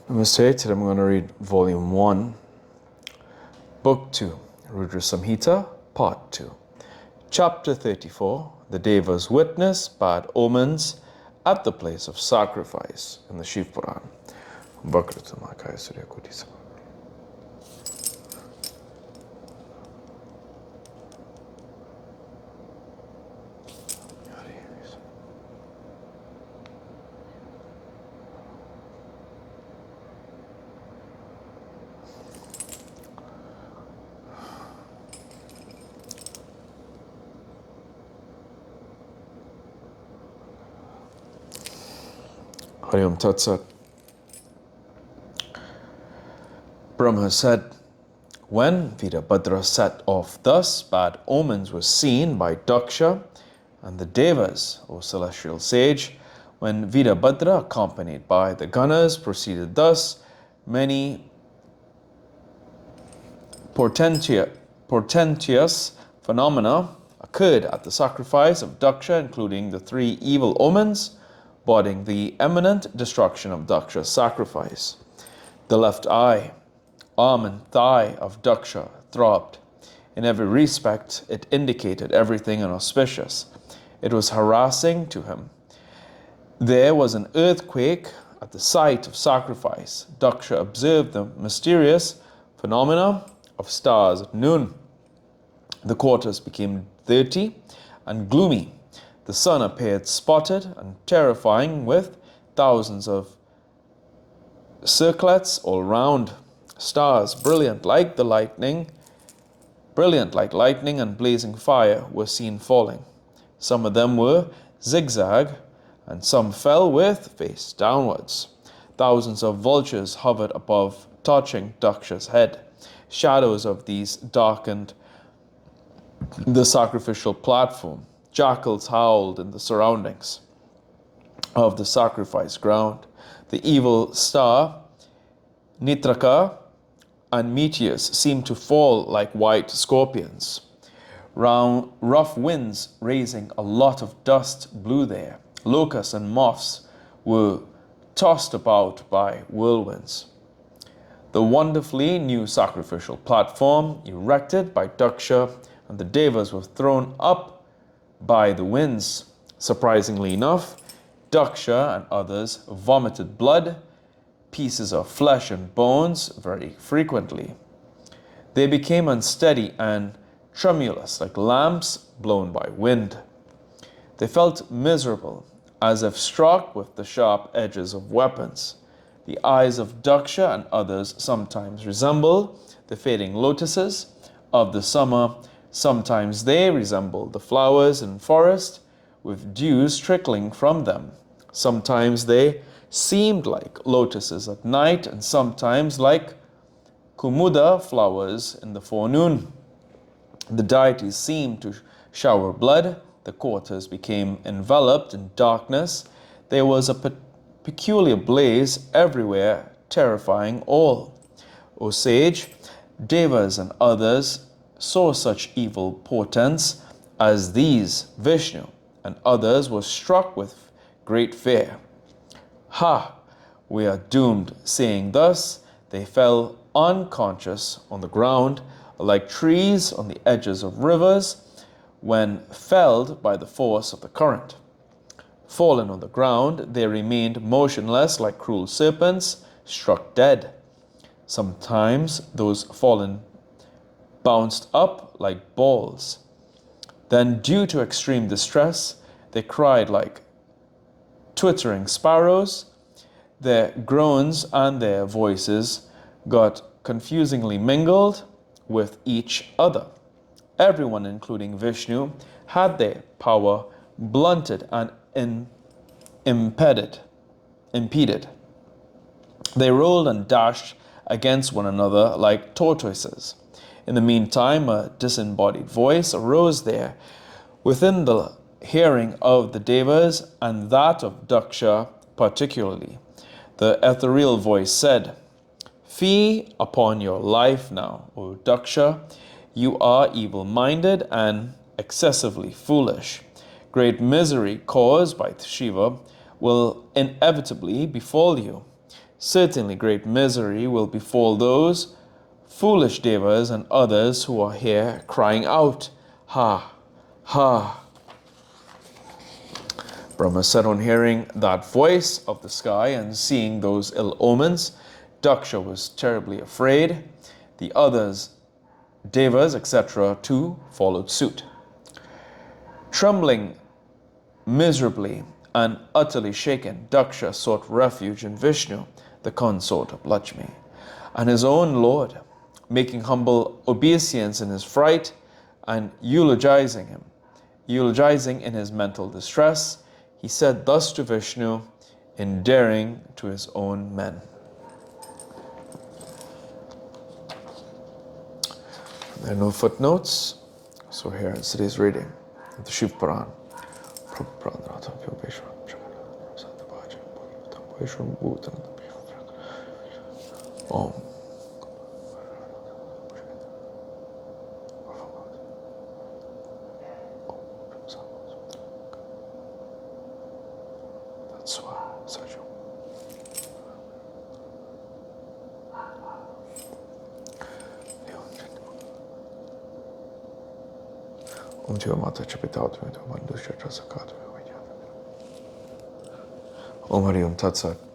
Namaste. Today I'm going to read Volume 1, Book 2, Rudra Samhita, Part 2. Chapter 34, The Devas Witness Bad Omens at the Place of Sacrifice in the Shiva Puran. Hari Om Tat Sat. Brahma said, when Virabhadra set off thus, bad omens were seen by Daksha and the Devas, O celestial sage. When Virabhadra, accompanied by the Ganas, proceeded thus, many portentous phenomena occurred at the sacrifice of Daksha, including the three evil omens, boding the imminent destruction of Daksha's sacrifice. The left eye, arm and thigh of Daksha throbbed. In every respect, it indicated everything inauspicious. It was harassing to him. There was an earthquake at the site of sacrifice. Daksha observed the mysterious phenomena of stars at noon. The quarters became dirty and gloomy. The sun appeared spotted and terrifying with thousands of circlets all round. Stars, brilliant like lightning and blazing fire, were seen falling. Some of them were zigzag, and some fell with face downwards. Thousands of vultures hovered above, touching Daksha's head. Shadows of these darkened the sacrificial platform. Jackals howled in the surroundings of the sacrifice ground. The evil star, Nitraka, and meteors seemed to fall like white scorpions. Rough winds raising a lot of dust blew there. Locusts and moths were tossed about by whirlwinds. The wonderfully new sacrificial platform erected by Daksha and the Devas was thrown up by the winds. Surprisingly enough, Daksha and others vomited blood, pieces of flesh and bones very frequently. They became unsteady and tremulous like lamps blown by wind. They felt miserable, as if struck with the sharp edges of weapons. The eyes of Daksha and others sometimes resemble the fading lotuses of the summer. Sometimes they resemble the flowers in forest with dews trickling from them. Sometimes they seemed like lotuses at night, and sometimes like kumuda flowers in the forenoon. The deities seemed to shower blood. The quarters became enveloped in darkness. There was a peculiar blaze everywhere, terrifying all. O sage, Devas and others saw such evil portents as these. Vishnu and others were struck with great fear. Ha! We are doomed. Saying thus, they fell unconscious on the ground, like trees on the edges of rivers when felled by the force of the current. Fallen on the ground, they remained motionless like cruel serpents, struck dead. Sometimes those fallen bounced up like balls. Then, due to extreme distress, they cried like twittering sparrows. Their groans and their voices got confusingly mingled with each other. Everyone, including Vishnu, had their power blunted and impeded. They rolled and dashed against one another like tortoises. In the meantime, a disembodied voice arose there within the hearing of the Devas, and that of Daksha particularly. The ethereal voice said, "Fie upon your life now, O Daksha. You are evil-minded and excessively foolish. Great misery caused by Shiva will inevitably befall you. Certainly great misery will befall those foolish devas and others who are here crying out, ha, ha. Brahma said, on hearing that voice of the sky and seeing those ill omens, Daksha was terribly afraid. The others, devas, etc., too, followed suit. Trembling miserably and utterly shaken, Daksha sought refuge in Vishnu, the consort of Lakshmi, and his own lord, making humble obeisance in his fright and eulogizing in his mental distress. He said thus to Vishnu, endearing to his own men. There are no footnotes, so here is today's reading of the Shiva Puran. Om. Om Shiva Mata Chapitatu Mandu Shatra Sakatu. Om Hari Om Tat Sat.